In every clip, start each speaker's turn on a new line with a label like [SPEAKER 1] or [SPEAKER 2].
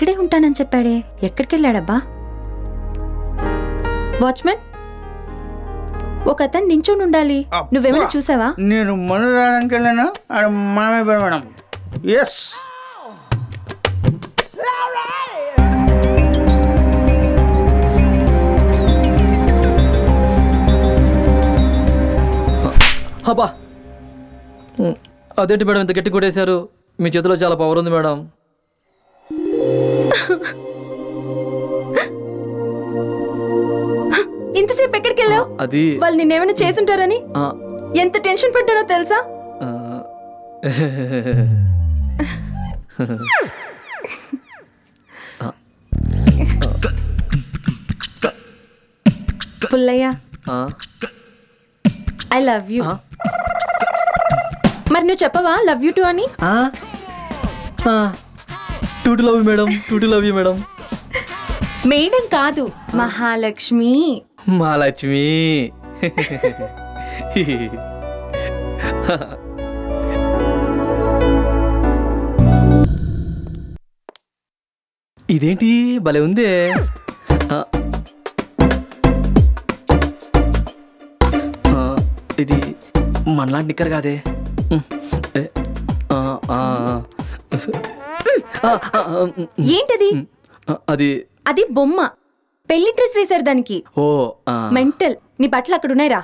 [SPEAKER 1] ఇక్కడే ఉంటానని చెప్పాడే, ఎక్కడికి వెళ్ళాడబ్బా? వాచ్మెన్, ఒక అతను నించొని ఉండాలి, నువ్వేమైనా చూసావా?
[SPEAKER 2] నేను మందు తాగడానికి వెళ్ళాను, ఆడ మామే మేడం. ఎస్.
[SPEAKER 3] అబ్బా, అదేంటి మేడం ఇంత గట్టి కొట్టేశారు? మీ చేతిలో చాలా పవర్ ఉంది మేడం.
[SPEAKER 1] ఇంతసేపు ఎక్కడికి వెళ్ళావు?
[SPEAKER 3] అది
[SPEAKER 1] వాళ్ళు నిన్నేమైనా చేసుంటారని ఎంత టెన్షన్ పడ్డానో తెలుసా? Pullayya, I love you. మరి నువ్వు చెప్పవా లవ్ యూ టు అని?
[SPEAKER 3] Too love you madam, too love you madam.
[SPEAKER 1] Madam కాదు, మహాలక్ష్మి.
[SPEAKER 3] మహాలక్ష్మి. ఇదేంటి భలే ఉంది. ఇది మనలాంటి నిక్కర్ కాదే.
[SPEAKER 1] ఏంటది?
[SPEAKER 3] అది
[SPEAKER 1] అది బొమ్మ, పెళ్లి డ్రెస్ వేశారు దానికి.
[SPEAKER 3] ఓ
[SPEAKER 1] మెంటల్. నీ బట్టలు అక్కడ ఉన్నాయిరా.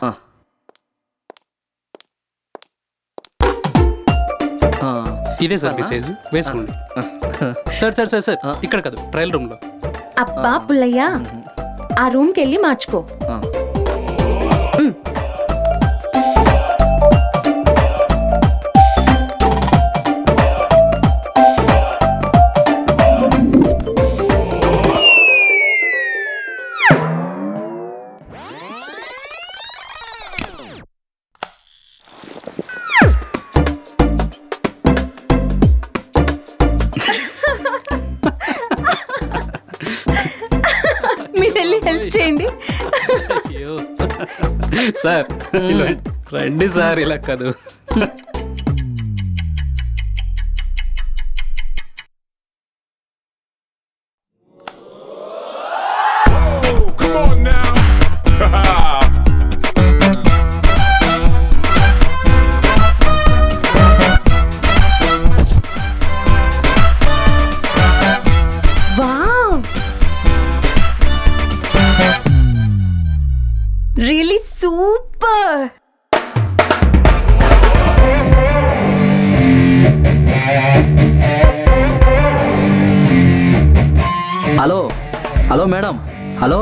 [SPEAKER 4] ఇదే సార్ మెసేజ్, వేసుకోండి. సార్ సార్ సార్ సార్ ఇక్కడ కాదు, ట్రయల్ రూమ్ లో.
[SPEAKER 1] అబ్బా పుల్లయ్య, ఆ రూమ్ కి వెళ్ళి మార్చుకో. మీరెళ్ళి హెల్ప్ చేయండి.
[SPEAKER 4] సార్ రండి సార్, ఇలా కాదు.
[SPEAKER 1] Really super.
[SPEAKER 3] Hello hello madam, hello.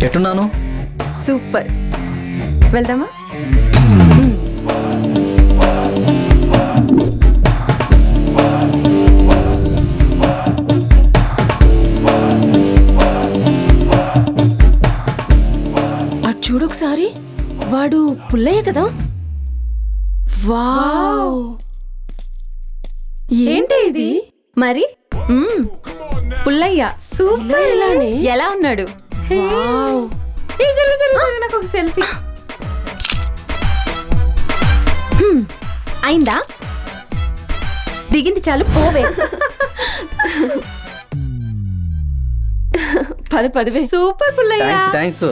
[SPEAKER 3] ఎట్టున్నాను?
[SPEAKER 1] సూపర్. వెళ్దామా?
[SPEAKER 5] చూడొకసారి, వాడు పుల్లయ్య కదా? వావ్,
[SPEAKER 1] ఏంటి ఇది? మరి పుల్లయ్య
[SPEAKER 5] సూపర్.
[SPEAKER 1] ఎలా ఉన్నాడు?
[SPEAKER 5] నాకు ఒక సెల్ఫీ
[SPEAKER 1] అయిందా? దిగింది చాలు, పోవే.
[SPEAKER 5] పదవే.
[SPEAKER 1] సూపర్ పుల్లయ్య.
[SPEAKER 3] థ్యాంక్స్.